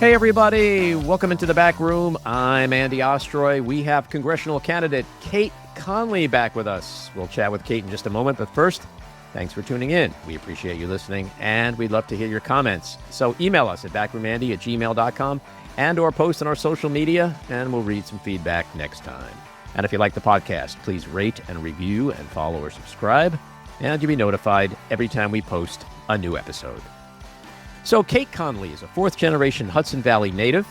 Hey, everybody. Welcome into the back room. I'm Andy Ostroy. We have congressional candidate Cait Conley back with us. We'll chat with Cait in just a moment. But first, thanks for tuning in. We appreciate you listening, and we'd love to hear your comments. So email us at backroomandy@gmail.com and or post on our social media, and we'll read some feedback next time. And if you like the podcast, please rate and review and follow or subscribe, and you'll be notified every time we post a new episode. So Cait Conley is a fourth-generation Hudson Valley native,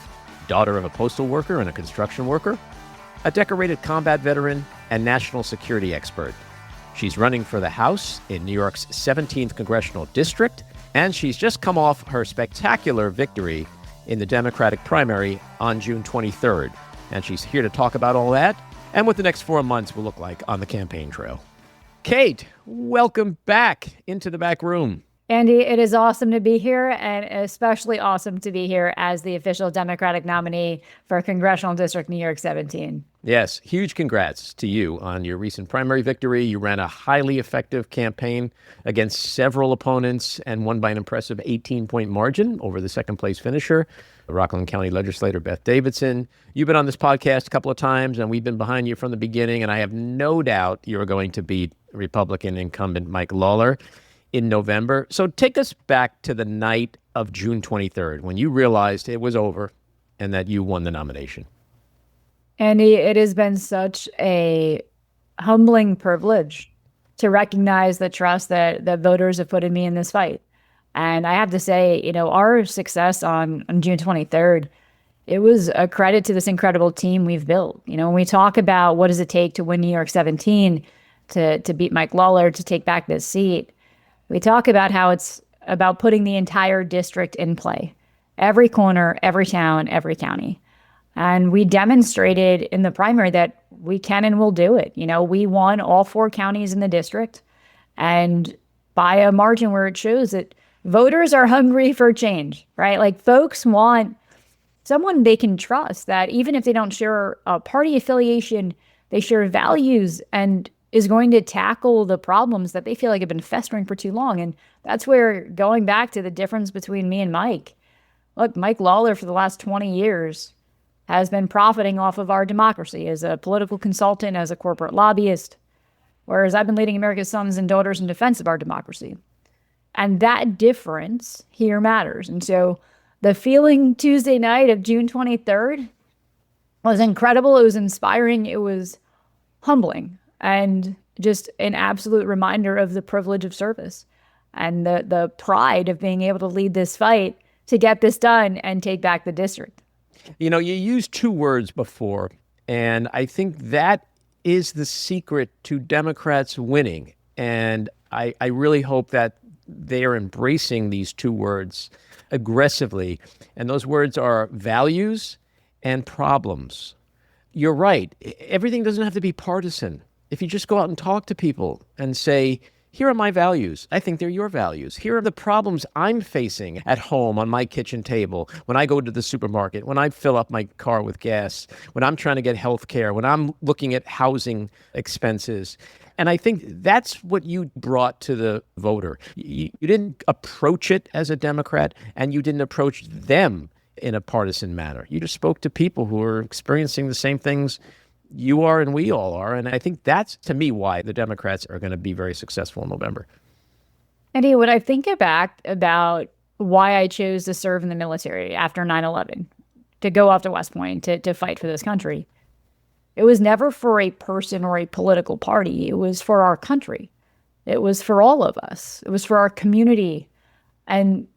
daughter of a postal worker and a construction worker, a decorated combat veteran, and national security expert. She's running for the House in New York's 17th Congressional District, and she's just come off her spectacular victory in the Democratic primary on June 23rd. And she's here to talk about all that and what the next 4 months will look like on the campaign trail. Cait, welcome back into the back room. Andy, it is awesome to be here, and especially awesome to be here as the official Democratic nominee for Congressional District New York 17. Yes, huge congrats to you on your recent primary victory. You ran a highly effective campaign against several opponents and won by an impressive 18-point margin over the second-place finisher, Rockland County legislator Beth Davidson. You've been on this podcast a couple of times, and we've been behind you from the beginning, and I have no doubt you're going to beat Republican incumbent Mike Lawlor in November. So take us back to the night of June 23rd when you realized it was over and that you won the nomination. Andy, it has been such a humbling privilege to recognize the trust that voters have put in me in this fight. And I have to say, our success on June 23rd, it was a credit to this incredible team we've built. When we talk about what does it take to win New York 17, to beat Mike Lawlor, to take back this seat, we talk about how it's about putting the entire district in play. Every corner, every town, every county. And we demonstrated in the primary that we can and will do it. We won all 4 counties in the district, and by a margin where it shows that voters are hungry for change, right? Like, folks want someone they can trust, that even if they don't share a party affiliation, they share values and is going to tackle the problems that they feel like have been festering for too long. And that's where, going back to the difference between me and Mike, look, Mike Lawlor for the last 20 years has been profiting off of our democracy as a political consultant, as a corporate lobbyist, whereas I've been leading America's sons and daughters in defense of our democracy. And that difference here matters. And so the feeling Tuesday night of June 23rd was incredible. It was inspiring. It was humbling. And just an absolute reminder of the privilege of service and the pride of being able to lead this fight to get this done and take back the district. You used 2 words before, and I think that is the secret to Democrats winning. And I really hope that they are embracing these 2 words aggressively. And those words are values and problems. You're right. Everything doesn't have to be partisan. If you just go out and talk to people and say, here are my values. I think they're your values. Here are the problems I'm facing at home on my kitchen table, when I go to the supermarket, when I fill up my car with gas, when I'm trying to get health care, when I'm looking at housing expenses. And I think that's what you brought to the voter. You didn't approach it as a Democrat, and you didn't approach them in a partisan manner. You just spoke to people who are experiencing the same things you are and we all are. And I think that's, to me, why the Democrats are going to be very successful in November. Andy, when I think back about why I chose to serve in the military after 9/11, to go off to West Point, to fight for this country, it was never for a person or a political party. It was for our country. It was for all of us. It was for our community. And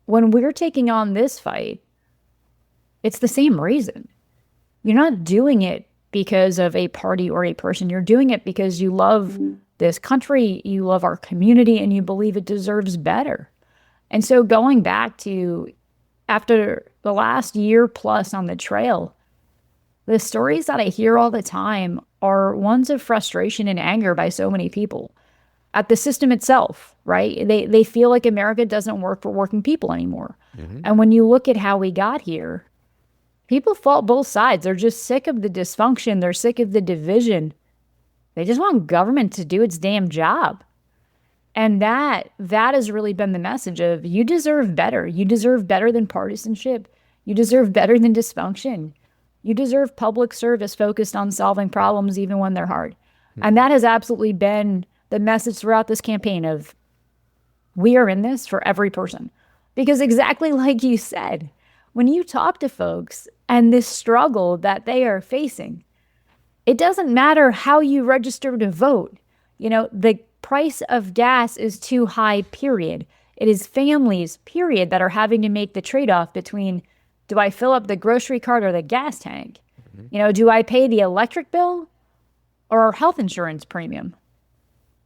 when we're taking on this fight, it's the same reason. You're not doing it because of a party or a person. You're doing it because you love this country, you love our community, and you believe it deserves better. And so going back to after the last year plus on the trail, the stories that I hear all the time are ones of frustration and anger by so many people at the system itself, right? They feel like America doesn't work for working people anymore. Mm-hmm. And when you look at how we got here, people fault both sides. They're just sick of the dysfunction. They're sick of the division. They just want government to do its damn job. And that has really been the message of, you deserve better. You deserve better than partisanship. You deserve better than dysfunction. You deserve public service focused on solving problems even when they're hard. And that has absolutely been the message throughout this campaign of we are in this for every person. Because exactly like you said, when you talk to folks and this struggle that they are facing, it doesn't matter how you register to vote. The price of gas is too high, period. It is families, period, that are having to make the trade-off between, do I fill up the grocery cart or the gas tank? Do I pay the electric bill or health insurance premium?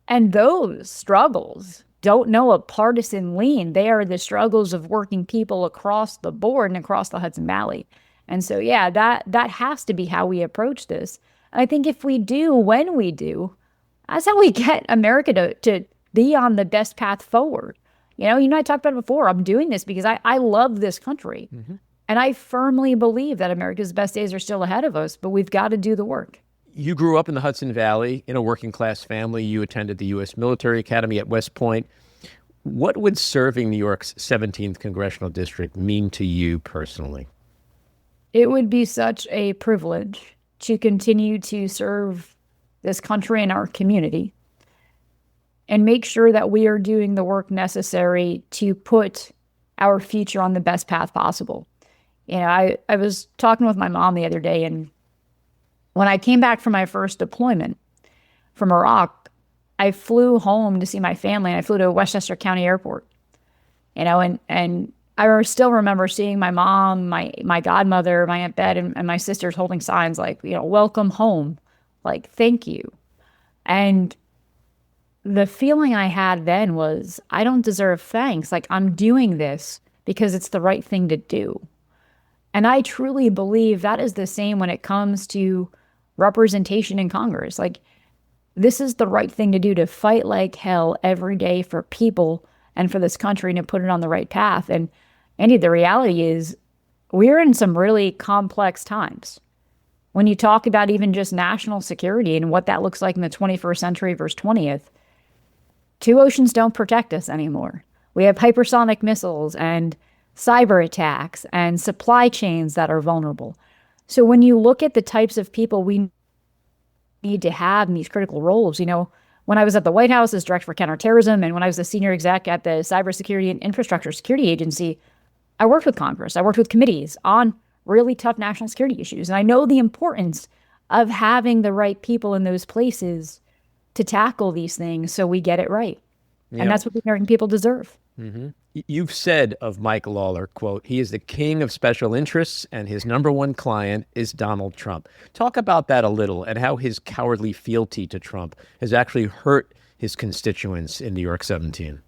And those struggles don't know a partisan lean. They are the struggles of working people across the board and across the Hudson Valley. And so, yeah, that has to be how we approach this. And I think if we do, when we do, that's how we get America to be on the best path forward. You and I talked about it before. I'm doing this because I love this country. And I firmly believe that America's best days are still ahead of us, but we've got to do the work. You grew up in the Hudson Valley in a working class family. You attended the U.S. Military Academy at West Point. What would serving New York's 17th Congressional District mean to you personally? It would be such a privilege to continue to serve this country and our community and make sure that we are doing the work necessary to put our future on the best path possible. I was talking with my mom the other day, and when I came back from my first deployment from Iraq, I flew home to see my family, and I flew to Westchester County Airport. And I still remember seeing my mom, my godmother, my Aunt Bet, and my sisters holding signs like, welcome home, like, thank you. And the feeling I had then was, I don't deserve thanks. Like, I'm doing this because it's the right thing to do. And I truly believe that is the same when it comes to representation in Congress. Like, this is the right thing to do, to fight like hell every day for people and for this country and to put it on the right path. And Andy, the reality is we're in some really complex times. When you talk about even just national security and what that looks like in the 21st century versus 20th, two oceans don't protect us anymore. We have hypersonic missiles and cyber attacks and supply chains that are vulnerable. So when you look at the types of people we need to have in these critical roles, when I was at the White House as Director for Counterterrorism and when I was a senior exec at the Cybersecurity and Infrastructure Security Agency, I worked with Congress. I worked with committees on really tough national security issues. And I know the importance of having the right people in those places to tackle these things so we get it right. Yeah. And that's what the American people deserve. You've said of Mike Lawlor, quote, he is the king of special interests and his number one client is Donald Trump. Talk about that a little and how his cowardly fealty to Trump has actually hurt his constituents in New York 17.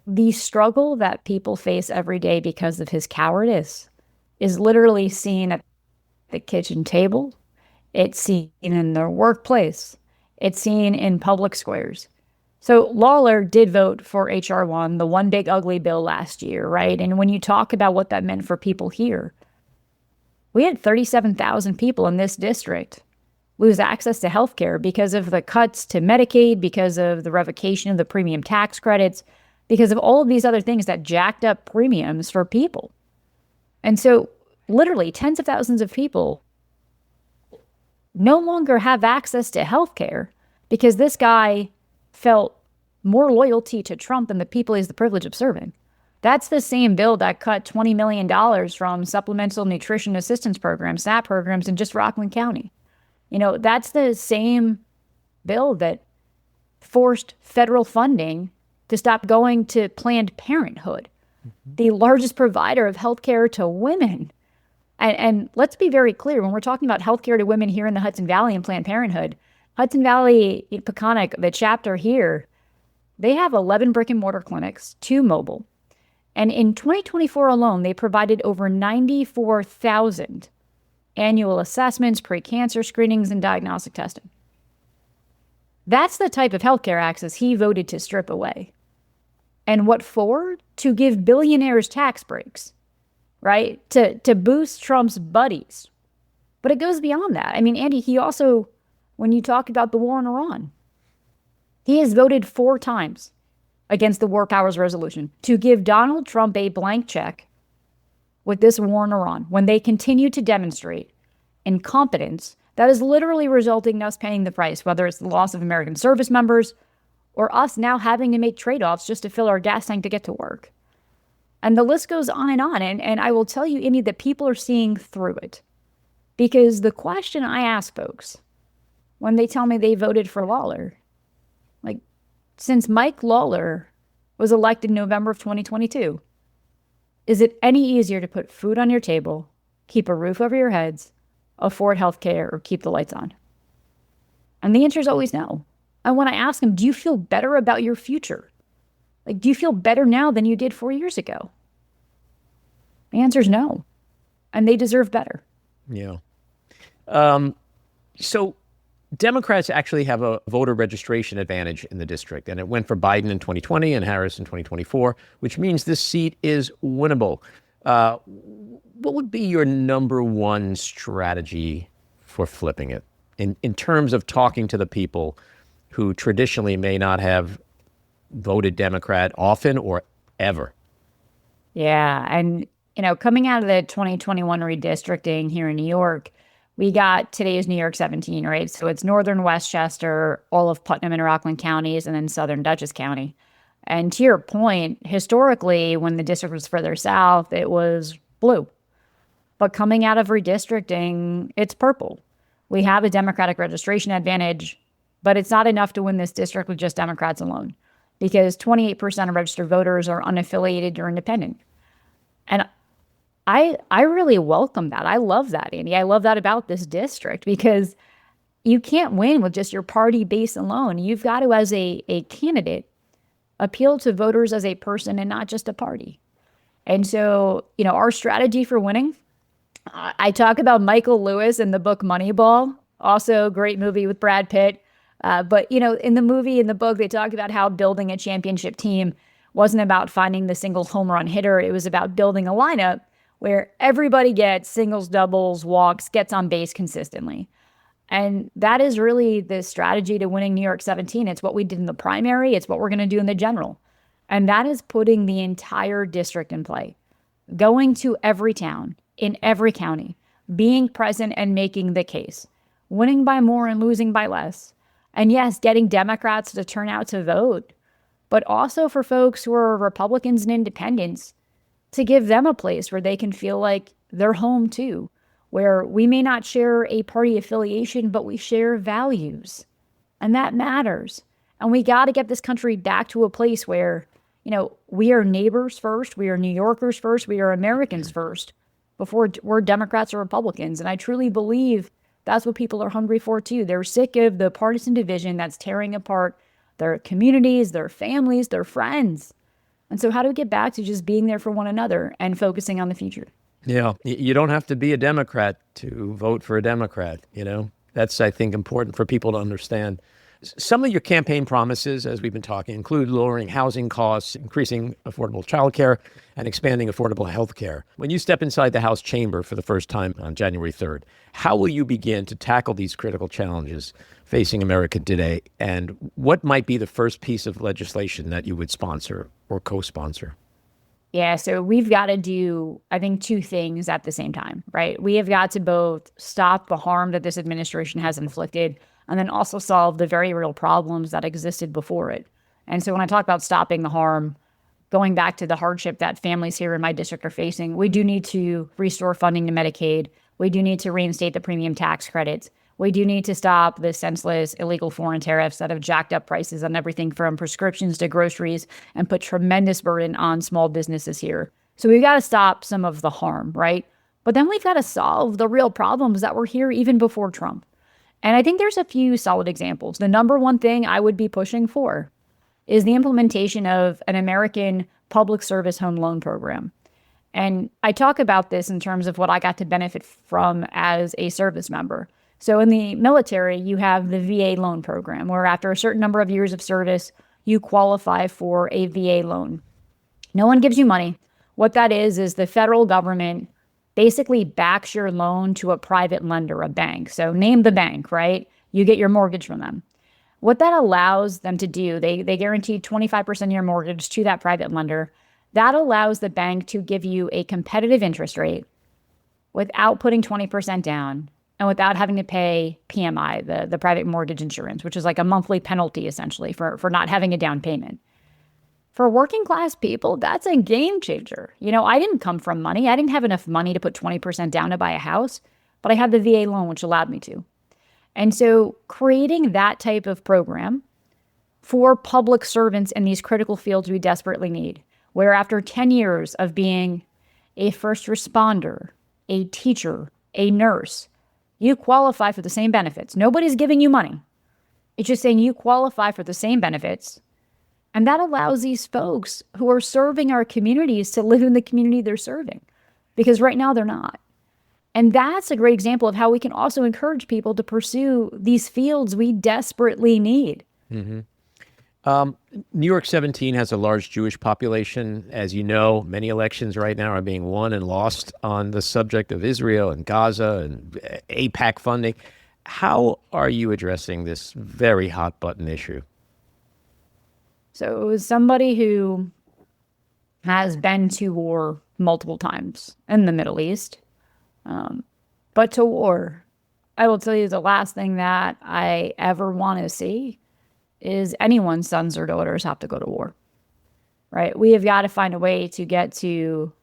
The struggle that people face every day because of his cowardice is literally seen at the kitchen table. It's seen in their workplace. It's seen in public squares. So Lawlor did vote for H.R. 1, the one big ugly bill last year, right? And when you talk about what that meant for people here, we had 37,000 people in this district lose access to health care because of the cuts to Medicaid, because of the revocation of the premium tax credits, because of all of these other things that jacked up premiums for people. And so literally tens of thousands of people no longer have access to health care because this guy felt more loyalty to Trump than the people he has the privilege of serving. That's the same bill that cut $20 million from supplemental nutrition assistance programs, SNAP programs in just Rockland County. That's the same bill that forced federal funding to stop going to Planned Parenthood, the largest provider of healthcare to women. And let's be very clear, when we're talking about healthcare to women here in the Hudson Valley and Planned Parenthood, Hudson Valley, Peconic, the chapter here, they have 11 brick and mortar clinics, 2 mobile. And in 2024 alone, they provided over 94,000 annual assessments, pre-cancer screenings, and diagnostic testing. That's the type of healthcare access he voted to strip away. And what for? To give billionaires tax breaks, right? To boost Trump's buddies. But it goes beyond that. I mean, Andy, he also, when you talk about the war in Iran, he has voted 4 times against the War Powers Resolution to give Donald Trump a blank check with this war in Iran, when they continue to demonstrate incompetence, that is literally resulting in us paying the price, whether it's the loss of American service members or us now having to make trade-offs just to fill our gas tank to get to work. And the list goes on and on. And I will tell you, Indy, that people are seeing through it. Because the question I ask folks when they tell me they voted for Lawlor, like, since Mike Lawlor was elected in November of 2022, is it any easier to put food on your table, keep a roof over your heads, afford health care, or keep the lights on? And the answer is always no. And when I ask them, do you feel better about your future? Like, do you feel better now than you did 4 years ago? The answer is no. And they deserve better. Yeah. So Democrats actually have a voter registration advantage in the district, and it went for Biden in 2020 and Harris in 2024, which means this seat is winnable. What would be your number one strategy for flipping it in terms of talking to the people who traditionally may not have voted Democrat often or ever? Yeah. And, coming out of the 2021 redistricting here in New York, we got today's New York 17, right? So it's northern Westchester, all of Putnam and Rockland counties, and then southern Dutchess County. And to your point, historically, when the district was further south, it was blue. But coming out of redistricting, it's purple. We have a Democratic registration advantage, but it's not enough to win this district with just Democrats alone, because 28% of registered voters are unaffiliated or independent. And I really welcome that. I love that, Andy. I love that about this district, because you can't win with just your party base alone. You've got to, as a candidate, appeal to voters as a person and not just a party. And so, our strategy for winning, I talk about Michael Lewis in the book Moneyball, also a great movie with Brad Pitt. But, in the book, they talk about how building a championship team wasn't about finding the single home run hitter. It was about building a lineup where everybody gets singles, doubles, walks, gets on base consistently. And that is really the strategy to winning New York 17. It's what we did in the primary. It's what we're going to do in the general. And that is putting the entire district in play, going to every town, in every county, being present and making the case, winning by more and losing by less. And yes, getting Democrats to turn out to vote, but also for folks who are Republicans and independents, to give them a place where they can feel like they're home too, where we may not share a party affiliation, but we share values. And that matters. And we got to get this country back to a place where, we are neighbors first, we are New Yorkers first, we are Americans first, before we're Democrats or Republicans. And I truly believe that's what people are hungry for too. They're sick of the partisan division that's tearing apart their communities, their families, their friends. And so how do we get back to just being there for one another and focusing on the future? Yeah, you don't have to be a Democrat to vote for a Democrat, That's, I think, important for people to understand. Some of your campaign promises, as we've been talking, include lowering housing costs, increasing affordable childcare, and expanding affordable health care. When you step inside the House chamber for the first time on January 3rd, how will you begin to tackle these critical challenges facing America today? And what might be the first piece of legislation that you would sponsor or co-sponsor? Yeah, so we've got to do, I think, two things at the same time, right? We have got to both stop the harm that this administration has inflicted and then also solve the very real problems that existed before it. And so when I talk about stopping the harm, going back to the hardship that families here in my district are facing, we do need to restore funding to Medicaid. We do need to reinstate the premium tax credits. We do need to stop the senseless illegal foreign tariffs that have jacked up prices on everything from prescriptions to groceries and put tremendous burden on small businesses here. So we've got to stop some of the harm, right? But then we've got to solve the real problems that were here even before Trump. And I think there's a few solid examples. The number one thing I would be pushing for is the implementation of an American public service home loan program. And I talk about this in terms of what I got to benefit from as a service member. So in the military, you have the VA loan program, where after a certain number of years of service, you qualify for a VA loan. No one gives you money. What that is the federal government basically backs your loan to a private lender, a bank. So name the bank, right? You get your mortgage from them. What that allows them to do, they guarantee 25% of your mortgage to that private lender. that allows the bank to give you a competitive interest rate without putting 20% down and without having to pay PMI, the private mortgage insurance, which is like a monthly penalty essentially for not having a down payment. For working class people, that's a game changer. I didn't come from money. I didn't have enough money to put 20% down to buy a house, but I had the VA loan, which allowed me to. And so creating that type of program for public servants in these critical fields we desperately need, where after 10 years of being a first responder, a teacher, a nurse, you qualify for the same benefits. Nobody's giving you money. It's just saying you qualify for the same benefits. And that allows these folks who are serving our communities to live in the community they're serving, because right now they're not. And that's a great example of how we can also encourage people to pursue these fields we desperately need. Mm-hmm. New York 17 has a large Jewish population. As you know, many elections right now are being won and lost on the subject of Israel and Gaza and AIPAC funding. How are you addressing this very hot button issue? So as somebody who has been to war multiple times in the Middle East, but to war, I will tell you the last thing that I ever want to see is anyone's sons or daughters have to go to war, right? We have got to find a way to get to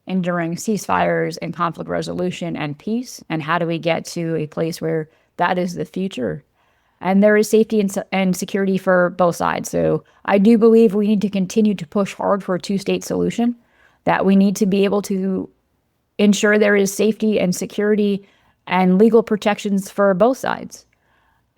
enduring ceasefires and conflict resolution and peace. And how do we get to a place where that is the future? And there is safety and security for both sides. So I do believe we need to continue to push hard for a two-state solution, that we need to be able to ensure there is safety and security and legal protections for both sides.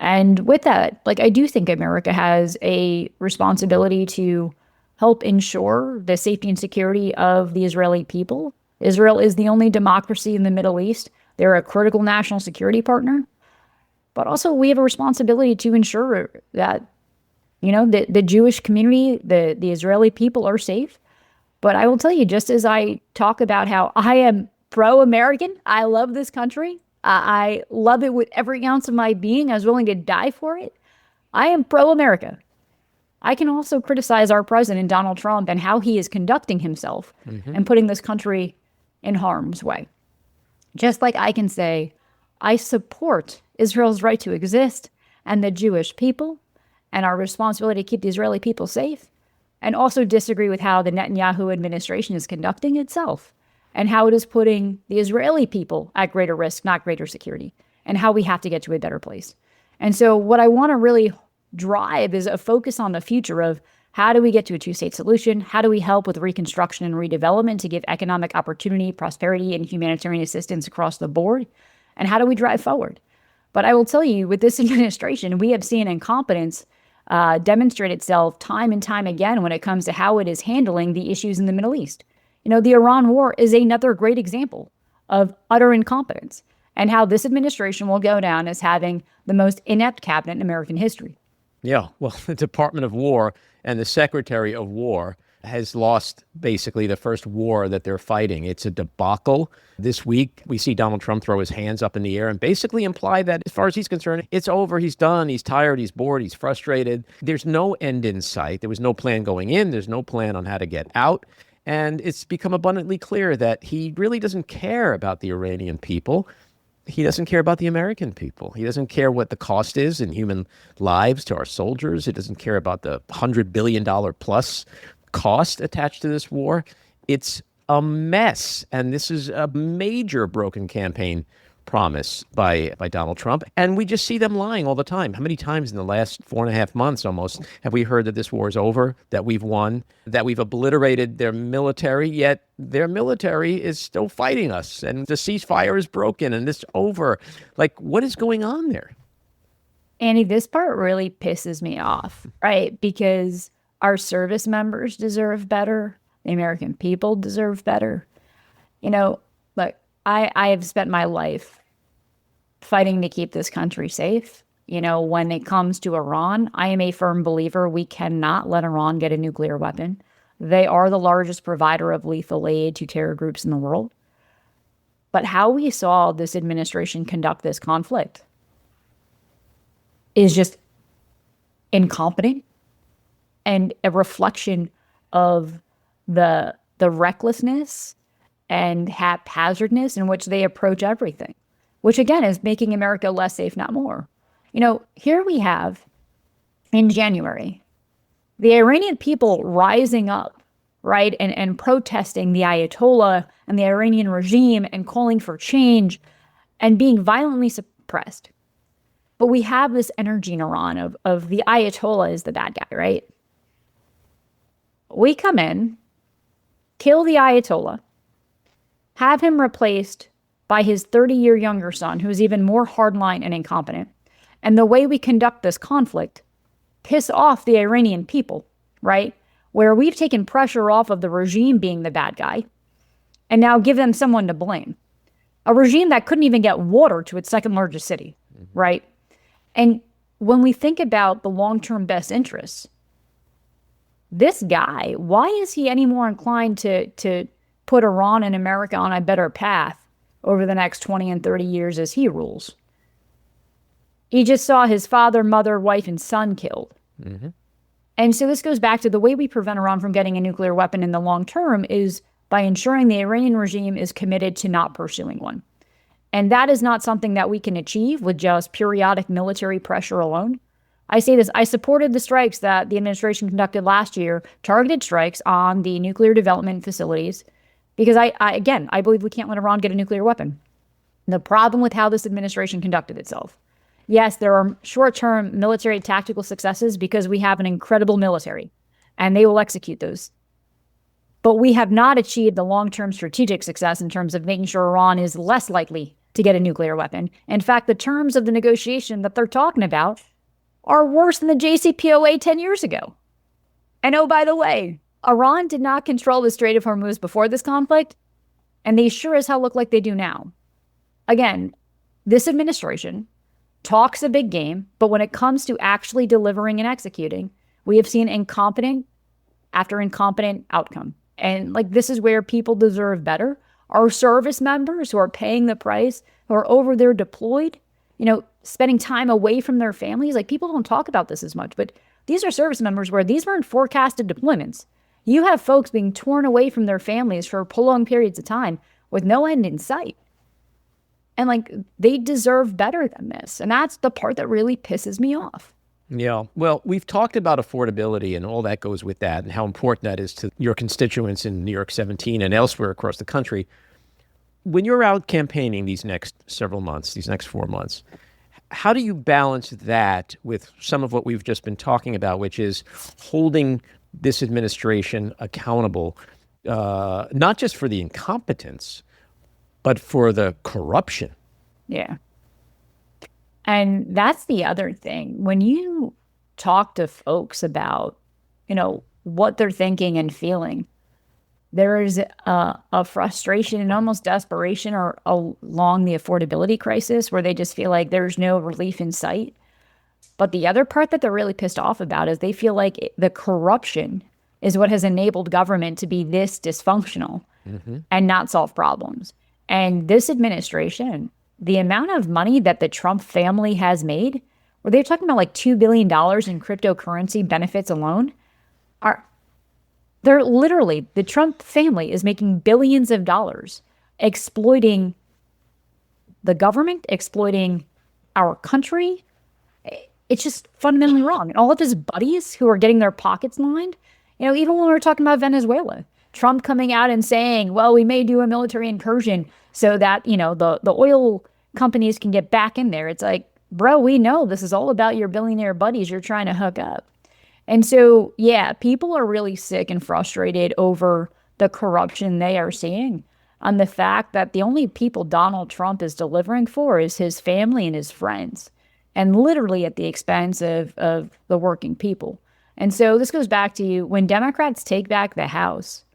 And with that, I do think America has a responsibility to help ensure the safety and security of the Israeli people. Israel is the only democracy in the Middle East. They're a critical national security partner. But also we have a responsibility to ensure that, the Jewish community, the Israeli people are safe. But I will tell you, just as I talk about how I am pro-American, I love this country, I love it with every ounce of my being. I was willing to die for it. I am pro-America. I can also criticize our president, Donald Trump, and how he is conducting himself and putting this country in harm's way. Just like I can say, I support Israel's right to exist and the Jewish people and our responsibility to keep the Israeli people safe, and also disagree with how the Netanyahu administration is conducting itself and how it is putting the Israeli people at greater risk, not greater security, and how we have to get to a better place. And so what I want to really drive is a focus on the future of how do we get to a two-state solution? How do we help with reconstruction and redevelopment to give economic opportunity, prosperity, and humanitarian assistance across the board? And how do we drive forward? But I will tell you, with this administration, we have seen incompetence demonstrate itself time and time again when it comes to how it is handling the issues in the Middle East. The Iran war is another great example of utter incompetence and how this administration will go down as having the most inept cabinet in American history. Yeah, well, the Department of War and the Secretary of War has lost basically the first war that they're fighting. It's a debacle. This week, we see Donald Trump throw his hands up in the air and basically imply that as far as he's concerned, it's over, he's done, he's tired, he's bored, he's frustrated. There's no end in sight. There was no plan going in. There's no plan on how to get out. And it's become abundantly clear that he really doesn't care about the Iranian people. He doesn't care about the American people. He doesn't care what the cost is in human lives to our soldiers. He doesn't care about the $100 billion plus cost attached to this war. It's a mess. And this is a major broken campaign promise by Donald Trump. And we just see them lying all the time. How many times in the last 4.5 months almost have we heard that this war is over, that we've won, that we've obliterated their military, yet their military is still fighting us and the ceasefire is broken and it's over. What is going on there? Andy, this part really pisses me off, right? Because our service members deserve better. The American people deserve better. I have spent my life fighting to keep this country safe. When it comes to Iran, I am a firm believer we cannot let Iran get a nuclear weapon. They are the largest provider of lethal aid to terror groups in the world. But how we saw this administration conduct this conflict is just incompetent and a reflection of the recklessness and haphazardness in which they approach everything, which again is making America less safe, not more. Here we have in January, the Iranian people rising up, right, and protesting the Ayatollah and the Iranian regime and calling for change and being violently suppressed. But we have this energy in Iran of the Ayatollah is the bad guy, right? We come in, kill the Ayatollah, have him replaced by his 30-year younger son, who's even more hardline and incompetent. And the way we conduct this conflict piss off the Iranian people, right? Where we've taken pressure off of the regime being the bad guy and now give them someone to blame. A regime that couldn't even get water to its second largest city, right? And when we think about the long-term best interests, this guy, why is he any more inclined to put Iran and America on a better path over the next 20 and 30 years as he rules? He just saw his father, mother, wife, and son killed. Mm-hmm. And so this goes back to the way we prevent Iran from getting a nuclear weapon in the long term is by ensuring the Iranian regime is committed to not pursuing one. And that is not something that we can achieve with just periodic military pressure alone. I say this, I supported the strikes that the administration conducted last year, targeted strikes on the nuclear development facilities, because I believe we can't let Iran get a nuclear weapon. The problem with how this administration conducted itself. Yes, there are short-term military tactical successes because we have an incredible military, and they will execute those. But we have not achieved the long-term strategic success in terms of making sure Iran is less likely to get a nuclear weapon. In fact, the terms of the negotiation that they're talking about are worse than the JCPOA 10 years ago. And oh, by the way, Iran did not control the Strait of Hormuz before this conflict, and they sure as hell look like they do now. Again, this administration talks a big game, but when it comes to actually delivering and executing, we have seen incompetent after incompetent outcome. And this is where people deserve better. Our service members who are paying the price, who are over there deployed, spending time away from their families. People don't talk about this as much, but these are service members where these weren't forecasted deployments. You have folks being torn away from their families for prolonged periods of time with no end in sight. And they deserve better than this. And that's the part that really pisses me off. Yeah. Well, we've talked about affordability and all that goes with that and how important that is to your constituents in New York 17 and elsewhere across the country. When you're out campaigning these next several months, these next 4 months, how do you balance that with some of what we've just been talking about, which is holding this administration accountable, not just for the incompetence, but for the corruption? Yeah. And that's the other thing. When you talk to folks about, what they're thinking and feeling, there is a frustration and almost desperation along the affordability crisis where they just feel like there's no relief in sight. But the other part that they're really pissed off about is they feel like the corruption is what has enabled government to be this dysfunctional and not solve problems. And this administration, the amount of money that the Trump family has made, where they're talking about $2 billion in cryptocurrency benefits alone, they're literally, the Trump family is making billions of dollars exploiting the government, exploiting our country. It's just fundamentally wrong. And all of his buddies who are getting their pockets lined, even when we're talking about Venezuela, Trump coming out and saying, well, we may do a military incursion so that, the oil companies can get back in there. It's bro, we know this is all about your billionaire buddies you're trying to hook up. And so, yeah, people are really sick and frustrated over the corruption they are seeing, on the fact that the only people Donald Trump is delivering for is his family and his friends, and literally at the expense of the working people. And so this goes back to when Democrats take back the House,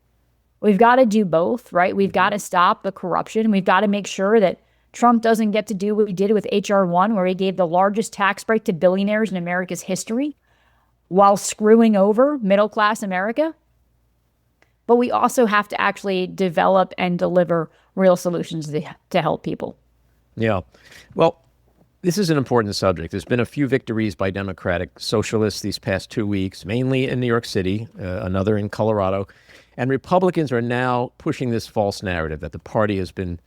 we've got to do both, right? We've got to stop the corruption. We've got to make sure that Trump doesn't get to do what he did with H.R. 1, where he gave the largest tax break to billionaires in America's history while screwing over middle-class America. But we also have to actually develop and deliver real solutions to help people. Yeah. Well, this is an important subject. There's been a few victories by Democratic socialists these past 2 weeks, mainly in New York City, another in Colorado. And Republicans are now pushing this false narrative that the party has been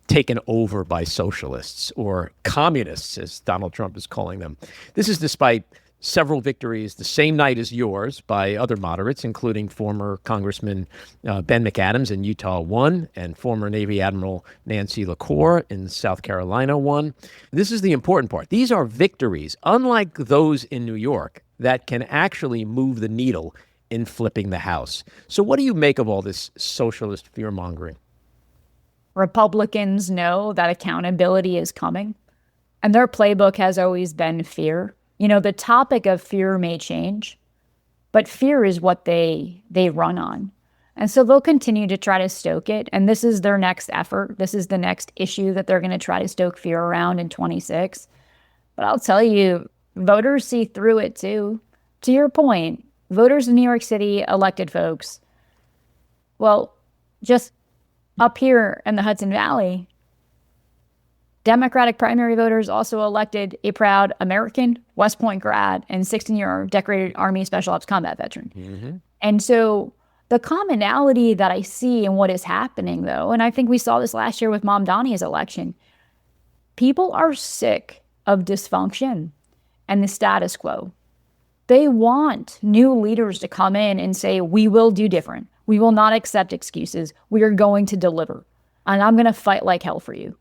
taken over by socialists or communists, as Donald Trump is calling them. This is despite several victories the same night as yours by other moderates, including former Congressman Ben McAdams in Utah won, and former Navy Admiral Nancy LaCour in South Carolina won. This is the important part. These are victories, unlike those in New York, that can actually move the needle in flipping the House. So what do you make of all this socialist fear-mongering? Republicans know that accountability is coming, and their playbook has always been fear. You know, the topic of fear may change, but fear is what they run on. And so they'll continue to try to stoke it. And this is their next effort. This is the next issue that they're going to try to stoke fear around in 26. But I'll tell you, voters see through it too. To your point, voters in New York City, elected folks, well, just up here in the Hudson Valley, Democratic primary voters also elected a proud American, West Point grad, and 16-year decorated Army Special Ops combat veteran. Mm-hmm. And so the commonality that I see in what is happening, though, and I think we saw this last year with Mom Donnie's election, people are sick of dysfunction and the status quo. They want new leaders to come in and say, we will do different. We will not accept excuses. We are going to deliver. And I'm going to fight like hell for you.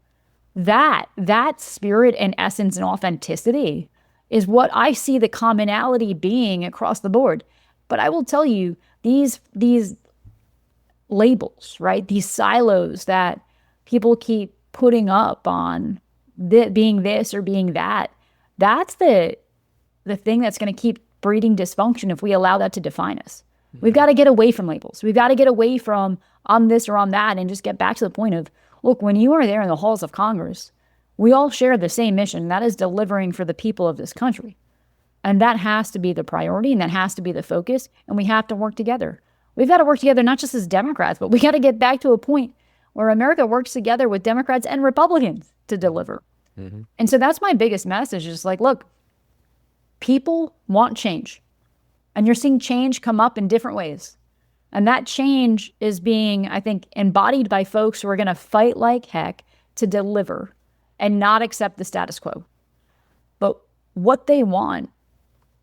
That spirit and essence and authenticity is what I see the commonality being across the board. But I will tell you, these labels, right? These silos that people keep putting up on being this or being that, that's the thing that's going to keep breeding dysfunction if we allow that to define us. We've got to get away from labels. We've got to get away from I'm this or I'm that and just get back to the point of, look, when you are there in the halls of Congress, we all share the same mission. That is delivering for the people of this country. And that has to be the priority and that has to be the focus. And we have to work together. We've got to work together, not just as Democrats, but we got to get back to a point where America works together with Democrats and Republicans to deliver. Mm-hmm. And so that's my biggest message is like, look, people want change. And you're seeing change come up in different ways. And that change is being, I think, embodied by folks who are going to fight like heck to deliver and not accept the status quo. But what they want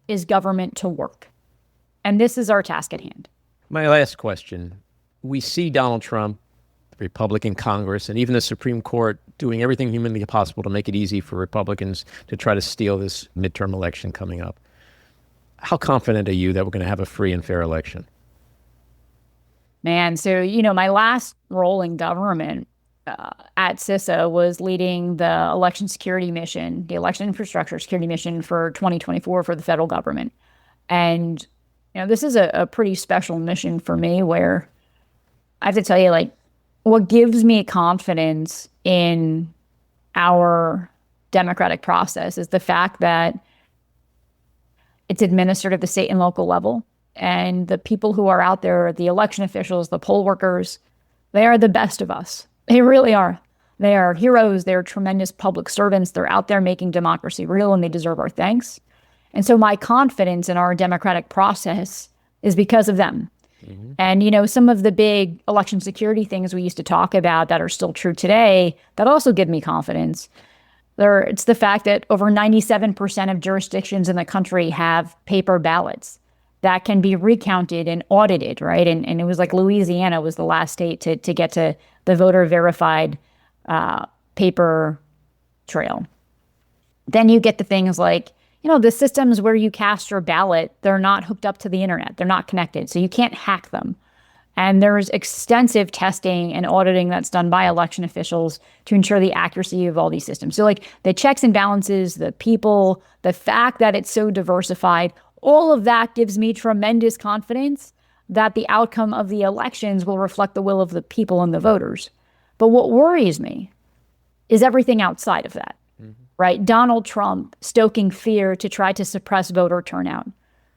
is government to work. And this is our task at hand. My last question. We see Donald Trump, the Republican Congress, and even the Supreme Court doing everything humanly possible to make it easy for Republicans to try to steal this midterm election coming up. How confident are you that we're going to have a free and fair election? Man, so, my last role in government at CISA was leading the election security mission, the election infrastructure security mission for 2024 for the federal government. And, this is a pretty special mission for me where I have to tell you, what gives me confidence in our democratic process is the fact that it's administered at the state and local level. And the people who are out there, the election officials, the poll workers, they are the best of us. They really are. They are heroes. They're tremendous public servants. They're out there making democracy real, and they deserve our thanks. And so my confidence in our democratic process is because of them. Mm-hmm. And, some of the big election security things we used to talk about that are still true today, that also give me confidence. It's the fact that over 97% of jurisdictions in the country have paper ballots that can be recounted and audited, right? And it was like Louisiana was the last state to get to the voter verified paper trail. Then you get the things like, the systems where you cast your ballot, they're not hooked up to the internet. They're not connected, so you can't hack them. And there's extensive testing and auditing that's done by election officials to ensure the accuracy of all these systems. So the checks and balances, the people, the fact that it's so diversified, all of that gives me tremendous confidence that the outcome of the elections will reflect the will of the people and the voters. But what worries me is everything outside of that, right? Donald Trump stoking fear to try to suppress voter turnout,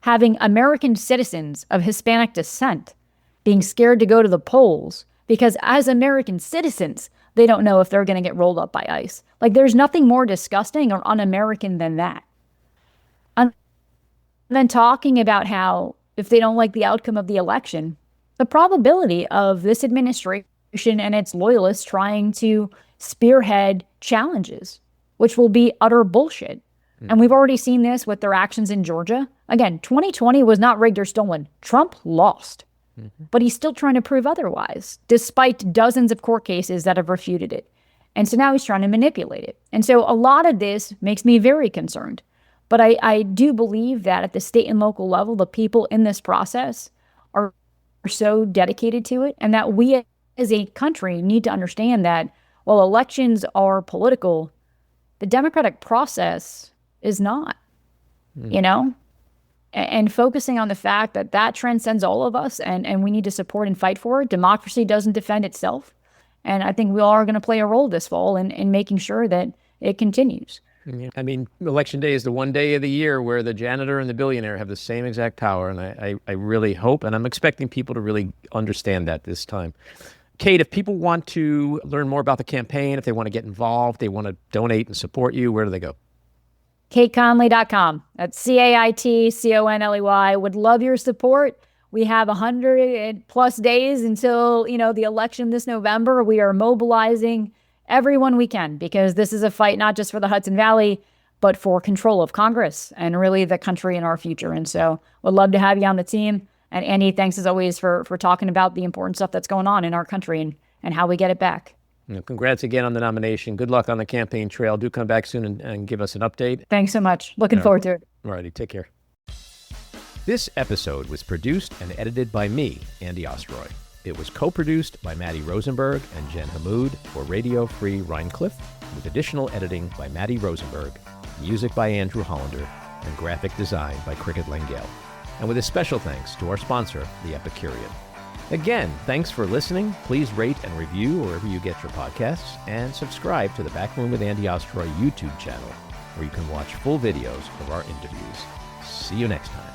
having American citizens of Hispanic descent being scared to go to the polls because as American citizens, they don't know if they're going to get rolled up by ICE. There's nothing more disgusting or un-American than that. And then talking about how if they don't like the outcome of the election, the probability of this administration and its loyalists trying to spearhead challenges, which will be utter bullshit. And we've already seen this with their actions in Georgia. Again, 2020 was not rigged or stolen. Trump lost, but he's still trying to prove otherwise, despite dozens of court cases that have refuted it. And so now he's trying to manipulate it. And so a lot of this makes me very concerned. But I do believe that at the state and local level, the people in this process are so dedicated to it, and that we as a country need to understand that while elections are political, the democratic process is not, and focusing on the fact that that transcends all of us, and we need to support and fight for it. Democracy doesn't defend itself. And I think we all are going to play a role this fall in making sure that it continues. I mean, Election Day is the one day of the year where the janitor and the billionaire have the same exact power. And I really hope, and I'm expecting people to really understand that this time. Cait, if people want to learn more about the campaign, if they want to get involved, they want to donate and support you, where do they go? CaitConley.com. That's CaitConley. Would love your support. We have 100 plus days until, the election this November. We are mobilizing everyone we can, because this is a fight not just for the Hudson Valley, but for control of Congress and really the country and our future. And so would love to have you on the team. And Andy, thanks as always for talking about the important stuff that's going on in our country and how we get it back. Congrats again on the nomination. Good luck on the campaign trail. Do come back soon and give us an update. Thanks so much. Looking forward to it. All righty. Take care. This episode was produced and edited by me, Andy Ostroy. It was co-produced by Matty Rosenberg and Jen Hammoud for Radio Free Rhiniecliff, with additional editing by Matty Rosenberg, music by Andrew Hollander, and graphic design by Cricket Lengyel. And with a special thanks to our sponsor, The Epicurean. Again, thanks for listening. Please rate and review wherever you get your podcasts, and subscribe to the Backroom with Andy Ostroy YouTube channel, where you can watch full videos of our interviews. See you next time.